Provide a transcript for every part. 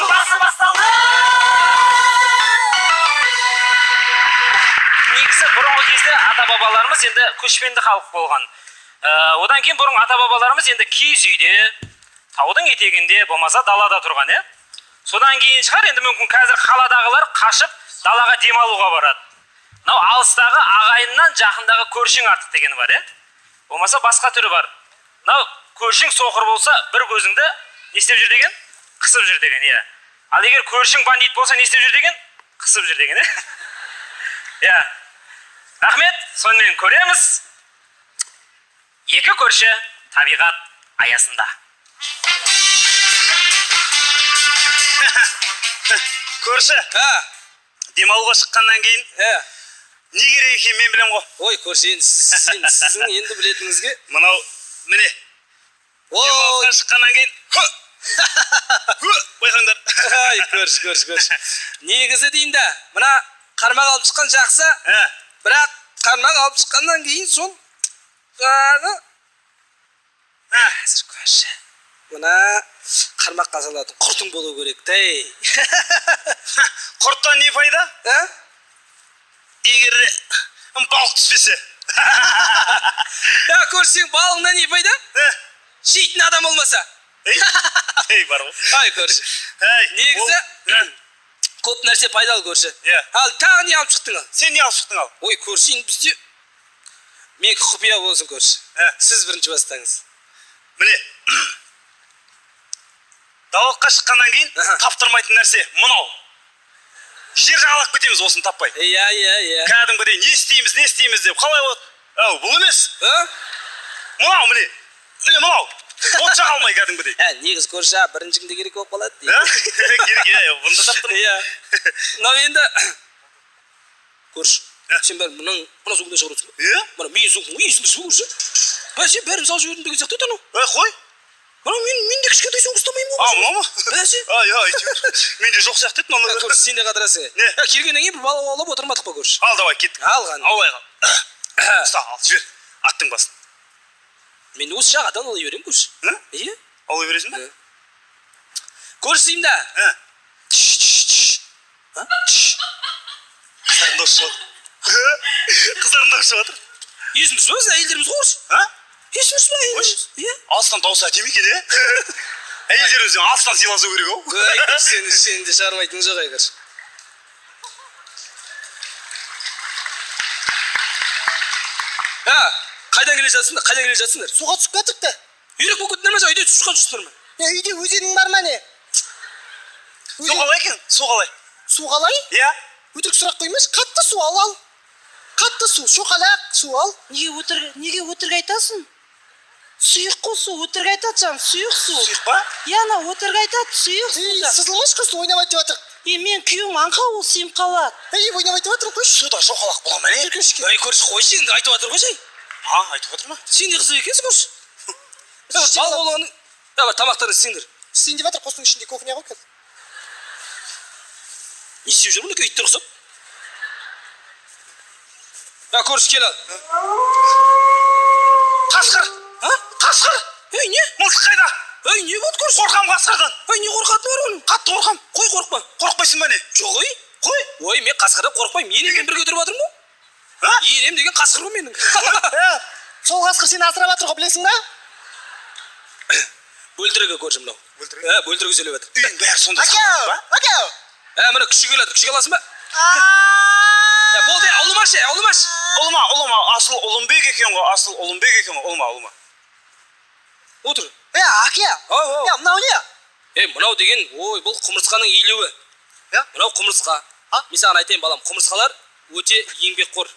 жобасы басталды. Негізі бұрынғы кезде ата-бабаларымыз енді көшпенді халық болған. Одан кейін бұрын ата-бабаларымыз енді киіз үйде, таудың етегінде, болмаса далада тұрған, Содан кейін шығар, енді мүмкін қазір қаладағылар қашып далаға демалуға барады. Мынау алыстағы ағайыннан жақындағы көршің артық дегені бар, Болмаса басқа түрі бар. Мынау көршің соқыр болса, бір көзіңді не істеп жүр деген? Қысып жүр деген, Ал егер көршің бандит болса, не істеп жүр деген? Қысып жүр деген, Рахмет, сонымен көреміз. Екі көрші табиғат аясында. Көрші, демалуға шыққаннан кейін не керек екен мен білем ғой. Ой, көрші, сіздің енді білетініңізге. Мынау, міне. Демалуға шыққаннан кейін байқаңдар. Ай, көрші. Негізі дейін да, мына қармақ алып шыққан жақсы, бірақ қармақ алып шыққаннан кейін сол әзір көрші. Мына қармаққа салатын құртың болу керек, Құрттан не пайда? Егер балық түспесе. Көрсең, балыңнан не пайда? Жейтін адам болмаса. Бар ғой. Ай, көрші. Негізі көп нәрсе пайдалы, көрші. Ал тағы не алып шықтың ал? Сен не алып шықтың ал? Ой, көрші, бізде менікі құпия болсын, көрші. Сіз бірінші бастаңыз. Міне, далалыққа шыққаннан кейін таптырмайтын нәрсе мұнау. Жер жағалап кетеміз осыны таппай. Кәдімгідей не істейміз деп қалай болады? Бұл емес. Мұнау, міне мұнау. От жағалмай кәдімгідей. Негіз көрші, біріншіңде керек болып қалады. Керек, бұнда таптырмай. Мынау енді көрші, сен бәрі мұна суғында шығырыпсың ба? Мұна мен суғын, есіңді суы көрші. Сен бәрін сал жібердің деген сияқты еті анау. Қой. Мен де кішкентай суғы ұстамаймын ғой. Мұна ма? Менде жоқ сияқты еді мұна. Көрші, сен де қадырасың. Келгеннен кейін бір бала аулап отырмадық па көрші? Ал, давай, кеттік. Алған. Аулай қал. Ұста, ал, жібер. Аттың басын. Мен осы жағадан олай берем, көрші. Олай бересің ба? Көрші деймін да. Қыздардың дауысы шығып жатыр. Қыздардың дауысы шығып жатыр. Есіміз ба, әйелдеріміз ғой көрші? Есіміз ба, әйелдеріміз? Алыстан дауысы әдемі екен, Әйелдер өзің алыстан сыйласу керек, ау. Сені де шығармайтын жоқ, көрші. Қайдан келе жатсыңдар? Суға түсіп кеттікті. Үйрек болып кеттіңдер ме, үйде түсіп жүрсіңдер ме? Үйде өзенің бар ма не? Су қалай екен? Су қалай? Су қалай? Өтірік сұрақ қоймайсың, қатты су ал. Қатты су, шоқалақ су ал. Неге өтірік айтасың? Сұйық қой су, өтірік айтады жан, сұйық су. Сұйық па? Ана өтірік айтады, сұйық су. Сызылмаш қыз ойнап айтып жатыр. Мен күйеуім аңқа ол сеніп қалады. Ойнап айтып жатыр қойшы. Суда шоқалақ бола ма не? Көрші, қойшы енді айтып жатыр ғой сен. Айтып жатыр ма? Сен де қызық екенсің көрші. Ал болғаны, тамақтарын істеңдер. Істейін деп жатыр, қостың ішінде кухня ғой қазір. Не істеп жүрмін, иттер ұқсап. Көрші, кел ал. Қасқыр! Қасқыр! Не? Мылтық қайда? Не болды көрші? Қорқам қасқырдан. Не қорқатыны бар оның? Қатты қорқам. Қой, қорқпа. Қорқпайсың ба не? Жоқ, Қой. Мен қасқырдан қорқпаймын. Енеммен бірге отырып жатырмын ғой. Енем деген қасқыр ғой менің. Сол қасқыр сені асырап жатыр ғой, білесің ба? Бөлтірігі көрші мынау. Бөлтірігі сөйлеп жатыр. Үйің бәрі сонда сақтап ба? Мына күші келеді, күші аласың ба? Болды, ұлымаш. Ұлыма, асыл ұлымбек екен ғой, ұлыма. Отыр. Аке, мынау не? Мынау деген, бұл құмырсқаның илеуі. Мынау құмырсқа. Мен саған айтайын балам, құмырсқалар өте еңбекқор.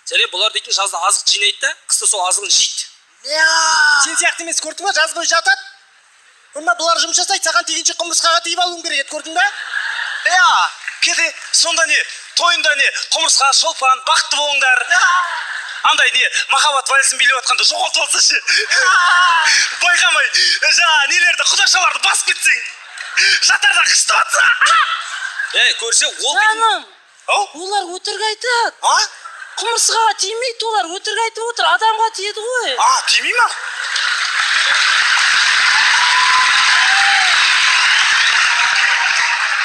Және бұлар дейтін жазда азық жинайды да, қыста сол азығын жейді. Сен сияқты емес, көрдің ба, жаз бойы жатады. Бұлар жұмыс жасайды, саған тегенше құмырсқаға тиіп алуың керек еді, көрдің ба? Кеде, сонда не, тойында не, құмырсқа, шолпан, бақытты болыңдар. Андай не, махаббат вальсін билеп атқанда жоғалтып алса ше. Байқамай, жаңа нелерді, құдашаларды басып кетсең. Жатарда қыстап атса. Көрсе, ол... Жаным, олар өтірік айтады. Құмырсқаға тимейді, олар өтірік айтып отыр, адамға тиеді ғой. Тимей ма?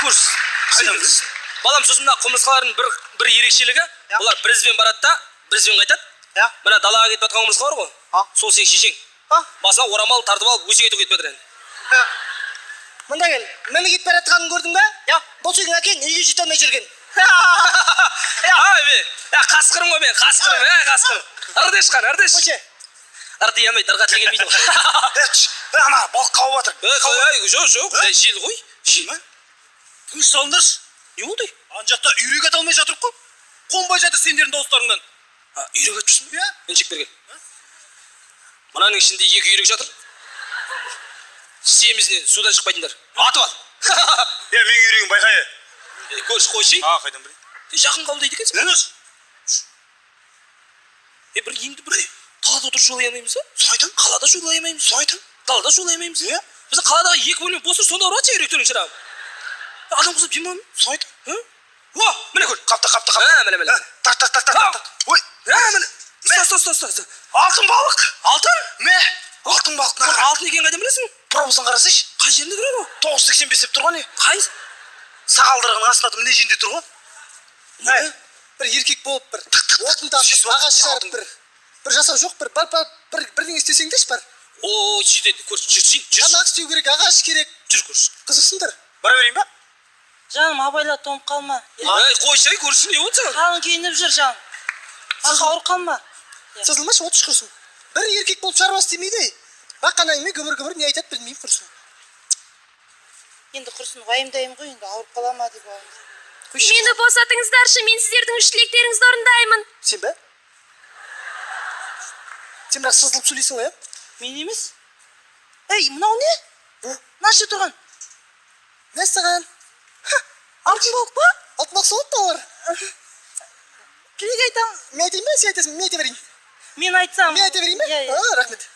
көрші. Қайдан Сен- Балам, сосын мына құмырсқалардың бір ерекшелігі, олар бір ізбен барады да, бір ізбен қайтады. Иә. Мына далаға кетіп жатқан құмырсқа бар ғой. А. Сол сен шешең. А. Басына орамал тартып алып, өсек етіп кетіп жатыр енді. Мында кел. Мені кетіп бара жатқанын көрдің бе? Иә. Бұл сенің әкең үйге жете алмай жүрген. Ай бе, қасқырым ғой мен, қасқырым, қасқырым. Ырдешқан, ырдеш. Қойшы. Ырды емейді, ырға тіл келмейді ғой. Ана балық қауып жатыр. Жоқ, жел ғой. Жел ма? Тыныш салыңдаршы. Не болды? Ана жақта үйрек ете алмай жатыр қой. Қонбай жатыр сендердің достарыңнан. Үйрек айтпысың? Иә. Мен чек берген. Мынаның ішінде 2 үйрек жатыр. Семізінен судан шықпайтындар. Атып ал. Мен үйрегін байқай. Көрші қойшы. Қайдан білейін? Жақын қабылдайды екенсің. Нөз. Бір енді бір қалада отырып шулай алмаймыз ба? Сойдың? Қалада шулай алмаймыз. Сойдың? Далада шулай алмаймыз. Иә. Біздің қаладағы 2 бөлме бос тұр, сонда ұрады үйректердің шырағым. Адам қызып жемем. Сойдың? О, міне көр. Қапта. Міне. Так. Ой. Міне. Сто. Алтын балық. Алтын? Ме? Алтын балық. Алтын екенін қайдан білесің? Пробасын қарасайшы. Қай жерінде көреді ол? 985 деп тұр ғой не? Қай? Сағалдырығының астында міне жерінде тұр ғой. Не? Бір еркек болып бір отын тасып ағаш шығарып бір жасау жоқ бірдеңе істесеңдерші бар. О, сөйтеді. Көрші, жүр. Тамақ істеу керек, ағаш керек. Жүр көрші. Қызықсыңдар. Бара берейін ба? Жаным, абайла тоңып қалма. Қойшай көрші, не болды саған? Қалың киініп жүр, жаным. Ауыр қалма. Сызылмашы, отыр құрсын. Бір еркек болып шаруа істемейді. Баққан әңгіме гүбір не айтады білмеймін құрсын. Енді құрсын, уайымдаймын ғой, енді ауырып қалама деп алыңыз. Мені босатыңыздаршы, мен сіздердің үш тілектеріңізді орындаймын. Сен бе? Сен бірақ сызылып сөйлейсің ғой, Мен емес? Ей, мынау не? Мына жерде тұрған. Не саған? Алтын балық па? Алтын балық солып та олар. Тілек айтам. Мен айтайын ба, сен айтасың, мен айта берейін. Мен айтсам. Мен айта берейін ба? Иә. Рахмет.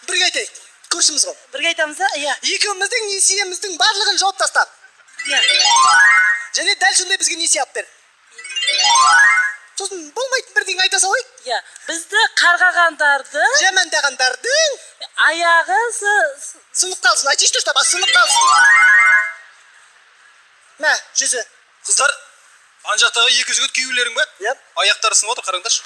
Бірге айтайық. Көршіміз ғой. Бірге айтамыз да? Иә. Екеуміздің несиеміздің барлығын жауып тастап. Иә. Және дәл сондай бізге несие алып бер. Сосын болмайтын бірдеңе айта салайық. Иә. Бізді қарғағандардың Жамандағандардың аяғы сынып қалсын. Айтайшы дұрыстап, сынып қалсын. Мә, жүзі. Қыздар, ана жақтағы 2 жігіт күйеулерің бе? Иә. Аяқтары сынып отыр, қараңдаршы.